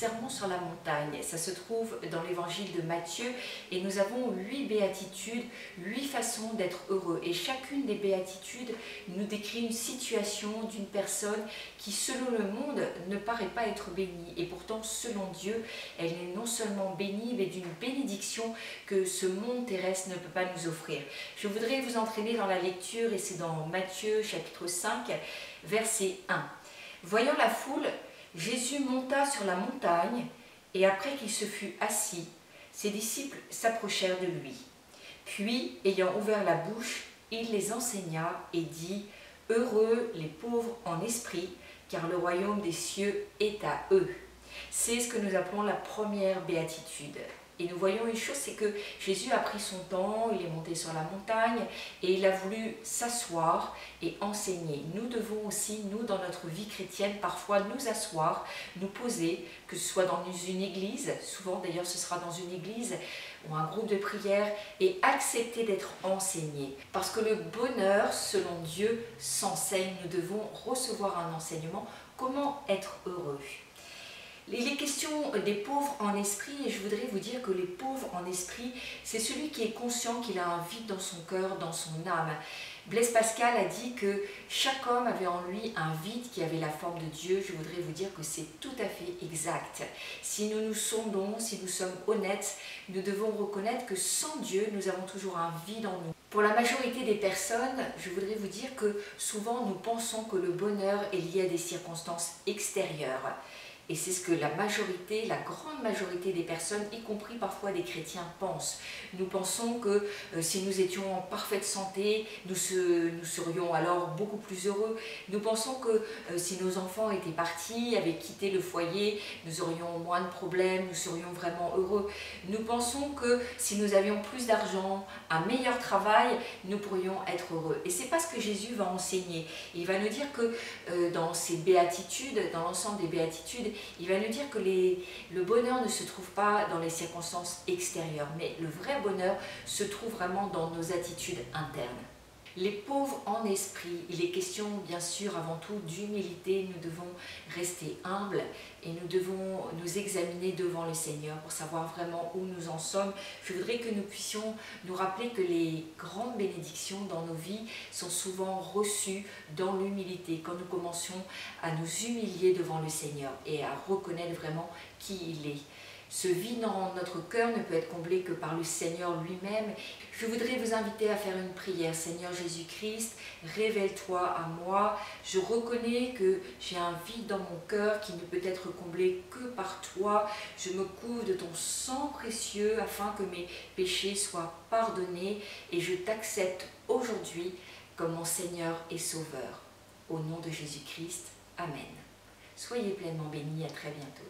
sermon sur la montagne. Ça se trouve dans l'évangile de Matthieu et nous avons 8 béatitudes, 8 façons d'être heureux. Et chacune des béatitudes nous décrit une situation d'une personne qui, selon le monde, ne paraît pas être bénie. Et pourtant, selon Dieu, elle est non seulement bénie, mais d'une bénédiction que ce monde terrestre ne peut pas nous offrir. Je voudrais vous entraîner dans la lecture et c'est dans Matthieu chapitre 5, verset 1. Voyant la foule, Jésus monta sur la montagne et après qu'il se fut assis, ses disciples s'approchèrent de lui. Puis, ayant ouvert la bouche, il les enseigna et dit « Heureux les pauvres en esprit, car le royaume des cieux est à eux. » C'est ce que nous appelons la première béatitude. Et nous voyons une chose, c'est que Jésus a pris son temps, il est monté sur la montagne et il a voulu s'asseoir et enseigner. Nous devons aussi, nous, dans notre vie chrétienne, parfois nous asseoir, nous poser, que ce soit dans une église, souvent d'ailleurs ce sera dans une église ou un groupe de prière, et accepter d'être enseigné. Parce que le bonheur, selon Dieu, s'enseigne. Nous devons recevoir un enseignement. Comment être heureux ? Il est question des pauvres en esprit et je voudrais vous dire que les pauvres en esprit, c'est celui qui est conscient qu'il a un vide dans son cœur, dans son âme. Blaise Pascal a dit que chaque homme avait en lui un vide qui avait la forme de Dieu. Je voudrais vous dire que c'est tout à fait exact. Si nous nous sondons, si nous sommes honnêtes, nous devons reconnaître que sans Dieu, nous avons toujours un vide en nous. Pour la majorité des personnes, je voudrais vous dire que souvent nous pensons que le bonheur est lié à des circonstances extérieures. Et c'est ce que la majorité, la grande majorité des personnes, y compris parfois des chrétiens, pensent. Nous pensons que si nous étions en parfaite santé, nous serions alors beaucoup plus heureux. Nous pensons que si nos enfants étaient partis, avaient quitté le foyer, nous aurions moins de problèmes, nous serions vraiment heureux. Nous pensons que si nous avions plus d'argent, un meilleur travail, nous pourrions être heureux. Et c'est pas ce que Jésus va enseigner. Il va nous dire que dans ces béatitudes, dans l'ensemble des béatitudes, il va nous dire que le bonheur ne se trouve pas dans les circonstances extérieures, mais le vrai bonheur se trouve vraiment dans nos attitudes internes. Les pauvres en esprit, il est question bien sûr avant tout d'humilité, nous devons rester humbles et nous devons nous examiner devant le Seigneur pour savoir vraiment où nous en sommes. Je voudrais que nous puissions nous rappeler que les grandes bénédictions dans nos vies sont souvent reçues dans l'humilité, quand nous commencions à nous humilier devant le Seigneur et à reconnaître vraiment qui il est. Ce vide dans notre cœur ne peut être comblé que par le Seigneur lui-même. Je voudrais vous inviter à faire une prière. Seigneur Jésus-Christ, révèle-toi à moi. Je reconnais que j'ai un vide dans mon cœur qui ne peut être comblé que par toi. Je me couvre de ton sang précieux afin que mes péchés soient pardonnés et je t'accepte aujourd'hui comme mon Seigneur et Sauveur. Au nom de Jésus-Christ, Amen. Soyez pleinement bénis, à très bientôt.